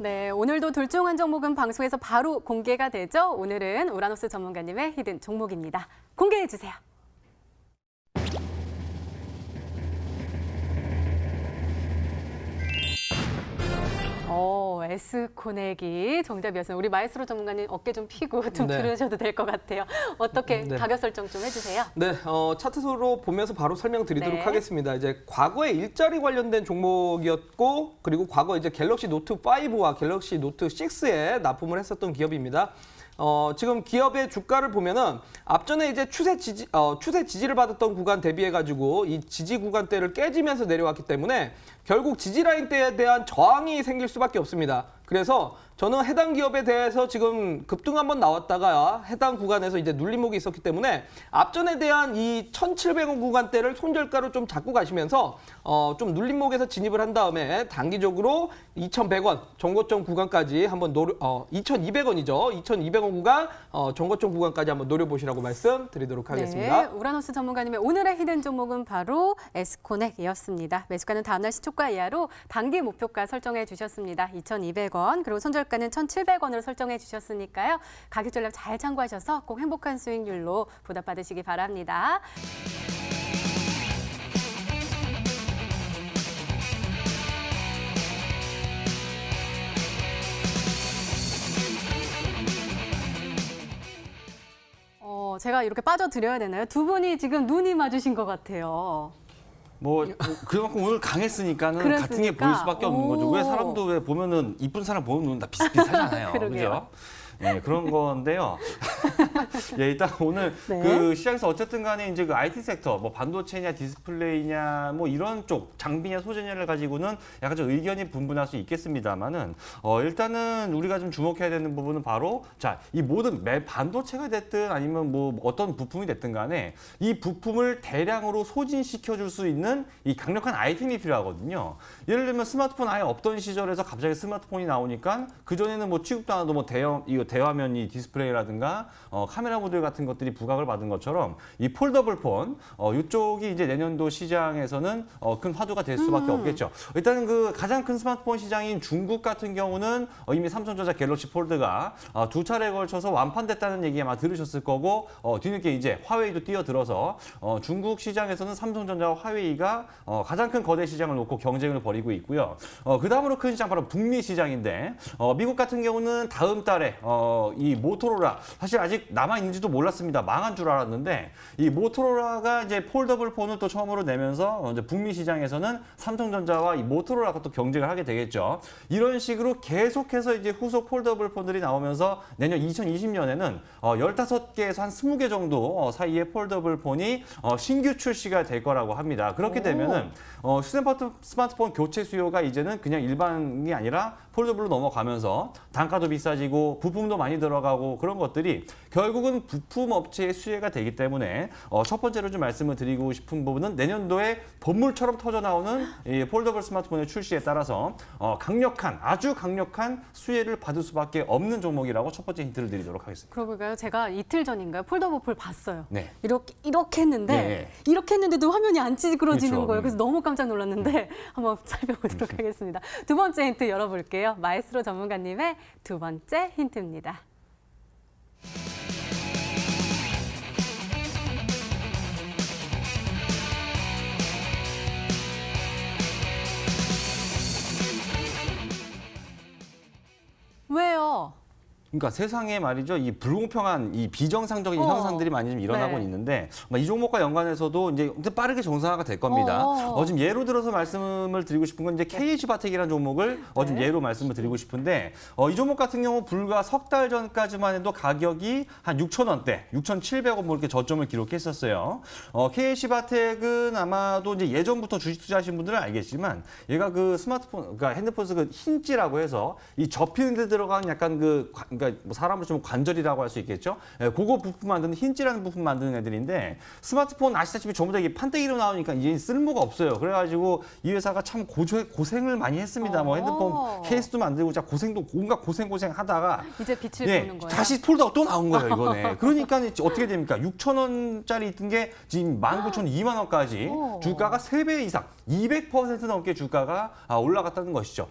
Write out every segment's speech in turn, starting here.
네, 오늘도 둘중한 종목은 방송에서 바로 공개가 되죠. 오늘은 우라노스 전문가님의 히든 종목입니다. 공개해 주세요. S코넥이 정답이었어요. 우리 마에스트로 전문가님 어깨 좀 피고 좀 들으셔도 될 것 같아요. 어떻게 가격 설정 좀 해주세요. 네, 차트로 보면서 바로 설명드리도록 하겠습니다. 이제 과거에 일자리 관련된 종목이었고, 그리고 과거 이제 갤럭시 노트 5와 갤럭시 노트 6에 납품을 했었던 기업입니다. 지금 기업의 주가를 보면은 앞전에 이제 추세 지지를 받았던 구간 대비해가지고 이 지지 구간대를 깨지면서 내려왔기 때문에 결국 지지 라인대에 대한 저항이 생길 수밖에 없습니다. 그래서 저는 해당 기업에 대해서 지금 급등 한번 나왔다가 해당 구간에서 이제 눌림목이 있었기 때문에 앞전에 대한 이 1,700원 구간대를 손절가로 좀 잡고 가시면서 좀 눌림목에서 진입을 한 다음에 단기적으로 2,100원 정고점 구간까지 한번 2,200원이죠. 2,200원 구간 정고점 구간까지 한번 노려보시라고 말씀드리도록 하겠습니다. 네, 우라노스 전문가님의 오늘의 히든 종목은 바로 S코넥이었습니다. 매수가는 다음날 시초가 이하로 단기 목표가 설정해 주셨습니다. 2,200원 그리고 손절가는 1,700원으로 설정해 주셨으니까요. 가격 전략 잘 참고하셔서 꼭 행복한 수익률로 보답받으시기 바랍니다. 제가 이렇게 빠져드려야 되나요? 두 분이 지금 눈이 맞으신 것 같아요. 그만큼 오늘 강했으니까는 같은 게 보일 수밖에 없는 거죠. 왜 사람도 왜 보면은 이쁜 사람 보는 눈 다 비슷비슷하잖아요. 그죠? 네, 그런 건데요. 예, 일단 오늘 그 시장에서 어쨌든 간에 이제 그 IT 섹터, 뭐 반도체냐 디스플레이냐 뭐 이런 쪽 장비냐 소재냐를 가지고는 약간 좀 의견이 분분할 수 있겠습니다만은 일단은 우리가 좀 주목해야 되는 부분은 바로 자, 이 모든 반도체가 됐든 아니면 뭐 어떤 부품이 됐든 간에 이 부품을 대량으로 소진시켜 줄 수 있는 이 강력한 아이템이 필요하거든요. 예를 들면 스마트폰 아예 없던 시절에서 갑자기 스마트폰이 나오니까 그전에는 뭐 취급도 안 하도 뭐 대화면이 디스플레이라든가 카메라 모듈 같은 것들이 부각을 받은 것처럼 이 폴더블 폰 이쪽이 이제 내년도 시장에서는 큰 화두가 될 수밖에 없겠죠. 일단은 그 가장 큰 스마트폰 시장인 중국 같은 경우는 이미 삼성전자 갤럭시 폴드가 두 차례에 걸쳐서 완판됐다는 얘기 아마 들으셨을 거고 뒤늦게 이제 화웨이도 뛰어들어서 중국 시장에서는 삼성전자와 화웨이가 가장 큰 거대 시장을 놓고 경쟁을 벌이고 있고요. 그 다음으로 큰 시장 바로 북미 시장인데 미국 같은 경우는 다음 달에 이 모토로라 사실 아직 남아 있는지도 몰랐습니다. 망한 줄 알았는데 이 모토로라가 이제 폴더블 폰을 또 처음으로 내면서 이제 북미 시장에서는 삼성전자와 이 모토로라가 또 경쟁을 하게 되겠죠. 이런 식으로 계속해서 이제 후속 폴더블 폰들이 나오면서 내년 2020년에는 15개에서 한 20개 정도 사이의 폴더블 폰이 신규 출시가 될 거라고 합니다. 그렇게 되면은 스마트폰 교체 수요가 이제는 그냥 일반이 아니라 폴더블로 넘어가면서 단가도 비싸지고 부품도 많이 들어가고 그런 것들이 결국은 부품 업체의 수혜가 되기 때문에 첫 번째로 좀 말씀을 드리고 싶은 부분은 내년도에 본물처럼 터져 나오는 이 폴더블 스마트폰의 출시에 따라서 아주 강력한 수혜를 받을 수밖에 없는 종목이라고 첫 번째 힌트를 드리도록 하겠습니다. 그러니까요. 제가 이틀 전인가요? 폴더블 폴 봤어요. 네. 이렇게 했는데 이렇게 했는데도 화면이 안 찌그러지는 거예요. 그래서 너무 깜짝 놀랐는데 한번 살펴보도록 하겠습니다. 두 번째 힌트 열어볼게요. 마에스트로 전문가님의 두 번째 힌트입니다. 왜요? 그러니까 세상에 말이죠, 이 불공평한 이 비정상적인 현상들이 많이 좀 일어나고 있는데 이 종목과 연관해서도 이제 빠르게 정상화가 될 겁니다. 지금 예로 들어서 말씀을 드리고 싶은 건 이제 KH바텍이라는 종목을 좀 예로 말씀을 드리고 싶은데 이 종목 같은 경우 불과 석 달 전까지만 해도 가격이 한 6,000원대, 6,700원 뭐 이렇게 저점을 기록했었어요. KH바텍은 아마도 이제 예전부터 주식 투자하신 분들은 알겠지만 얘가 그 스마트폰, 그러니까 핸드폰 그 힌지라고 해서 이 접히는 데 들어간 약간 그러니까 그러니까 뭐 사람으로 좀 관절이라고 할 수 있겠죠. 예, 그거 부품 만드는 힌지라는 부품 만드는 애들인데 스마트폰 아시다시피 전부 다 이게 판때기로 나오니까 이제 쓸모가 없어요. 그래가지고 이 회사가 참 고생을 많이 했습니다. 뭐 핸드폰 케이스도 만들고 자 고생도 온갖 고생 하다가 이제 빛을 예, 보는 거예요. 다시 폴더가 또 나온 거예요 이번에. 그러니까 어떻게 됩니까? 6,000원짜리 있던 게 지금 19,000원, 2만 원까지 주가가 3배 이상, 200% 넘게 주가가 올라갔다는 것이죠.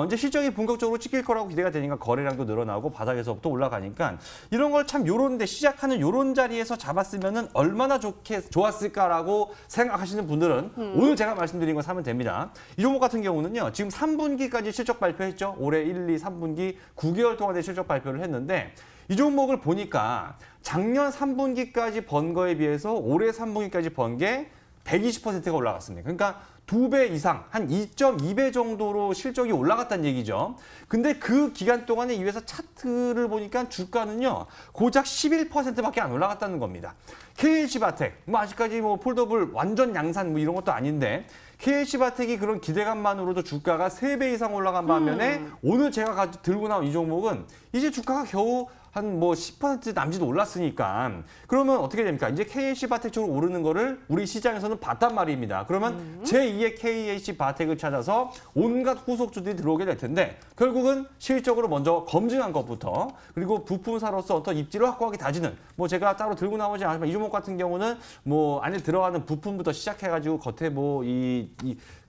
이제 실적이 본격적으로 찍힐 거라고 기대가 되니까 거래량도 늘어나고 바닥에서부터 올라가니까 이런 걸 참 요런데 시작하는 요런 자리에서 잡았으면은 얼마나 좋았을까라고 생각하시는 분들은 오늘 제가 말씀드린 거 사면 됩니다. 이 종목 같은 경우는요. 지금 3분기까지 실적 발표했죠. 올해 1, 2, 3분기 9개월 동안의 실적 발표를 했는데 이 종목을 보니까 작년 3분기까지 번 거에 비해서 올해 3분기까지 번 게 120%가 올라갔습니다. 그러니까 2배 이상, 한 2.2배 정도로 실적이 올라갔다는 얘기죠. 근데 그 기간 동안에 이 회사 차트를 보니까 주가는요, 고작 11%밖에 안 올라갔다는 겁니다. KH바텍, 뭐 아직까지 뭐 폴더블 완전 양산 뭐 이런 것도 아닌데, KH바텍이 그런 기대감만으로도 주가가 3배 이상 올라간 반면에 오늘 제가 들고 나온 이 종목은 이제 주가가 겨우 한 뭐 10% 남짓 올랐으니까 그러면 어떻게 됩니까? 이제 KH바텍 쪽으로 오르는 거를 우리 시장에서는 봤단 말입니다. 그러면 제2의 KH바텍을 찾아서 온갖 후속주들이 들어오게 될 텐데 결국은 실적으로 먼저 검증한 것부터 그리고 부품사로서 어떤 입지를 확고하게 다지는 뭐 제가 따로 들고 나오지 않지만 이 종목 같은 경우는 뭐 안에 들어가는 부품부터 시작해가지고 겉에 뭐 이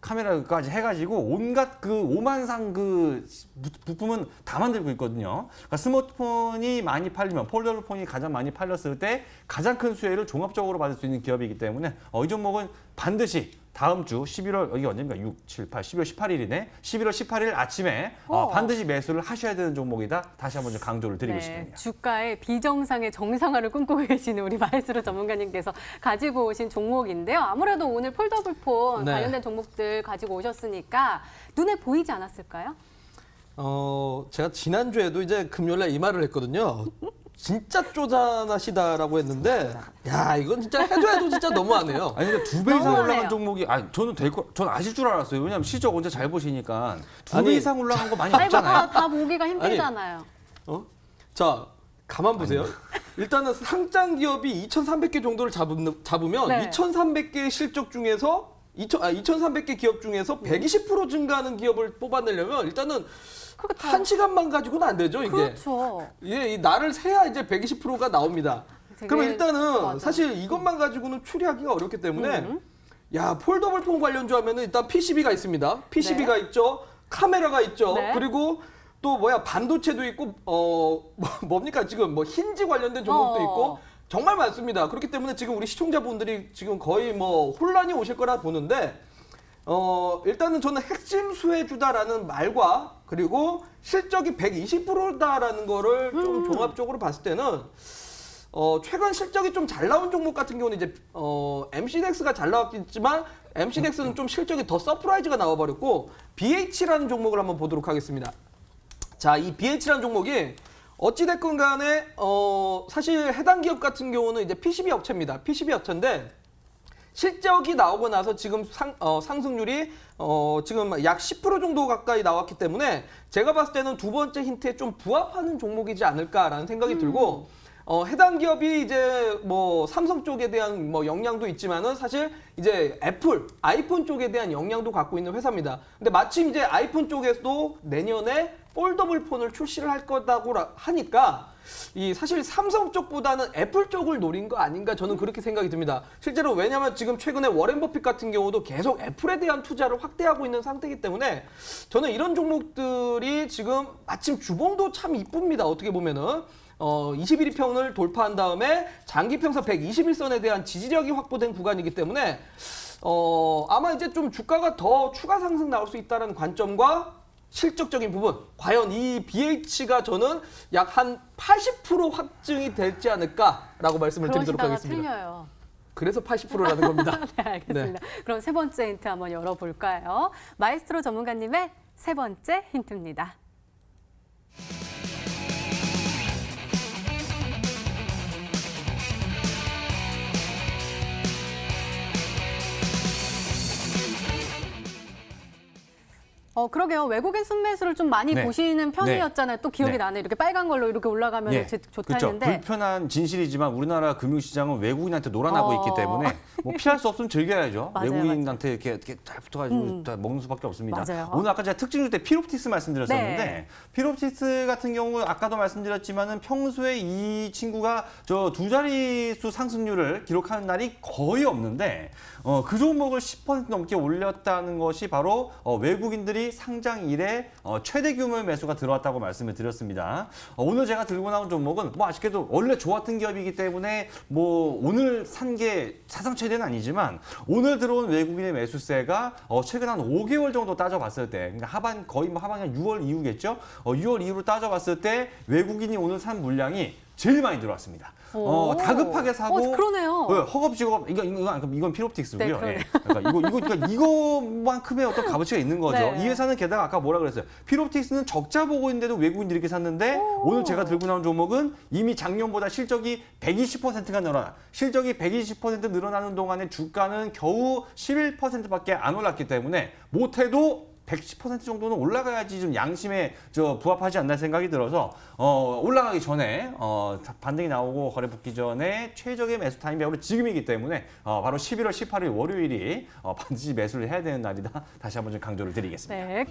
카메라까지 해가지고 온갖 그 오만상 그 부품은 다 만들고 있거든요. 그러니까 스마트폰이 많이 팔리면 폴더블 폰이 가장 많이 팔렸을 때 가장 큰 수혜를 종합적으로 받을 수 있는 기업이기 때문에 이 종목은 반드시 다음 주 11월 이게 언제입니까? 6, 7, 8, 11월 18일이네. 11월 18일 아침에 반드시 매수를 하셔야 되는 종목이다. 다시 한번 좀 강조를 드리고 싶습니다. 주가의 비정상의 정상화를 꿈꾸고 계시는 우리 마에스트로 전문가님께서 가지고 오신 종목인데요. 아무래도 오늘 폴더블폰 관련된 종목들 가지고 오셨으니까 눈에 보이지 않았을까요? 제가 지난주에도 이제 금요일에 이 말을 했거든요. 진짜 쪼잔하시다라고 했는데, 야, 이건 진짜 해도 진짜 너무하네요. 아니, 근데 2배 이상 너무하네요. 올라간 종목이, 저는 전 아실 줄 알았어요. 왜냐면 실적 언제 잘 보시니까 2배 아니, 이상 올라간 거 많이 아니, 없잖아요. 다 보기가 힘들잖아요. 자, 가만 보세요. 일단은 상장 기업이 2,300개 정도를 잡으면 네. 2,300개의 실적 중에서 2,300개 기업 중에서 120% 증가하는 기업을 뽑아내려면 일단은 한 시간만 가지고는 안 되죠, 이게. 그렇죠. 이 날을 새야 이제 120%가 나옵니다. 되게 그러면 일단은 맞아. 사실 이것만 가지고는 추리하기가 어렵기 때문에 야, 폴더블 폰 관련주 하면은 일단 PCB가 있습니다. PCB가 있죠. 카메라가 있죠. 네. 그리고 또 반도체도 있고 뭡니까? 지금 뭐 힌지 관련된 종목도 있고 정말 많습니다. 그렇기 때문에 지금 우리 시청자분들이 지금 거의 뭐 혼란이 오실 거라 보는데 일단은 저는 핵심 수혜주다라는 말과 그리고 실적이 120%다라는 거를 좀 종합적으로 봤을 때는 최근 실적이 좀 잘 나온 종목 같은 경우는 이제 MC덱스가 잘 나왔겠지만 MC덱스는 좀 실적이 더 서프라이즈가 나와버렸고 BH라는 종목을 한번 보도록 하겠습니다. 자, 이 BH라는 종목이 어찌됐건 간에 사실 해당 기업 같은 경우는 이제 PCB 업체입니다. PCB 업체인데 실적이 나오고 나서 지금 상승률이 지금 약 10% 정도 가까이 나왔기 때문에 제가 봤을 때는 두 번째 힌트에 좀 부합하는 종목이지 않을까라는 생각이 들고 해당 기업이 이제 뭐 삼성 쪽에 대한 뭐 역량도 있지만은 사실 이제 애플, 아이폰 쪽에 대한 역량도 갖고 있는 회사입니다. 근데 마침 이제 아이폰 쪽에서도 내년에 폴더블 폰을 출시를 할 거라고 하니까 이 사실 삼성 쪽보다는 애플 쪽을 노린 거 아닌가 저는 그렇게 생각이 듭니다. 실제로 왜냐하면 지금 최근에 워렌 버핏 같은 경우도 계속 애플에 대한 투자를 확대하고 있는 상태이기 때문에 저는 이런 종목들이 지금 마침 주봉도 참 이쁩니다. 어떻게 보면은 21일평을 돌파한 다음에 장기평선 121선에 대한 지지력이 확보된 구간이기 때문에 아마 이제 좀 주가가 더 추가 상승 나올 수 있다는 관점과 실적적인 부분, 과연 이 BH가 저는 약 한 80% 확증이 되지 않을까라고 말씀을 드리도록 하겠습니다. 틀려요. 그래서 80%라는 겁니다. 네, 알겠습니다. 그럼 세 번째 힌트 한번 열어볼까요? 마에스트로 전문가님의 세 번째 힌트입니다. 그러게요. 외국인 순매수를 좀 많이 네. 보시는 편이었잖아요. 또 기억이 네. 나네. 이렇게 빨간 걸로 이렇게 올라가면 좋다 그렇죠. 했는데. 불편한 진실이지만 우리나라 금융시장은 외국인한테 놀아나고 있기 때문에 뭐 피할 수 없으면 즐겨야죠. 맞아요, 외국인한테 이렇게 잘 붙어가지고 다 먹는 수밖에 없습니다. 맞아요. 오늘 아까 제가 특징 줄 때 피롭틱스 말씀드렸었는데 네. 피롭틱스 같은 경우 아까도 말씀드렸지만은 평소에 이 친구가 저 두 자릿수 상승률을 기록하는 날이 거의 없는데 그 종목을 10% 넘게 올렸다는 것이 바로 외국인들이 상장 이래 최대 규모의 매수가 들어왔다고 말씀을 드렸습니다. 오늘 제가 들고 나온 종목은 뭐 아쉽게도 원래 좋았던 기업이기 때문에 뭐 오늘 산 게 사상 최대는 아니지만 오늘 들어온 외국인의 매수세가 최근 한 5개월 정도 따져봤을 때 그러니까 거의 뭐 하반기 한 6월 이후겠죠. 6월 이후로 따져봤을 때 외국인이 오늘 산 물량이 제일 많이 들어왔습니다. 다급하게 사고 그러네요. 허겁지겁 이건 피롭틱스고요. 네, 그러니까 이거만큼의 어떤 값어치가 있는 거죠. 네. 이 회사는 게다가 아까 뭐라 그랬어요? 피롭틱스는 적자 보고 있는데도 외국인들이 이렇게 샀는데 오늘 제가 들고 나온 종목은 이미 작년보다 실적이 120%가 늘어나. 실적이 120% 늘어나는 동안에 주가는 겨우 11%밖에 안 올랐기 때문에 못해도 110% 정도는 올라가야지 좀 양심에 부합하지 않나 생각이 들어서 올라가기 전에 반등이 나오고 거래 붙기 전에 최적의 매수 타임이 바로 지금이기 때문에 바로 11월 18일 월요일이 반드시 매수를 해야 되는 날이다. 다시 한번 좀 강조를 드리겠습니다. 네.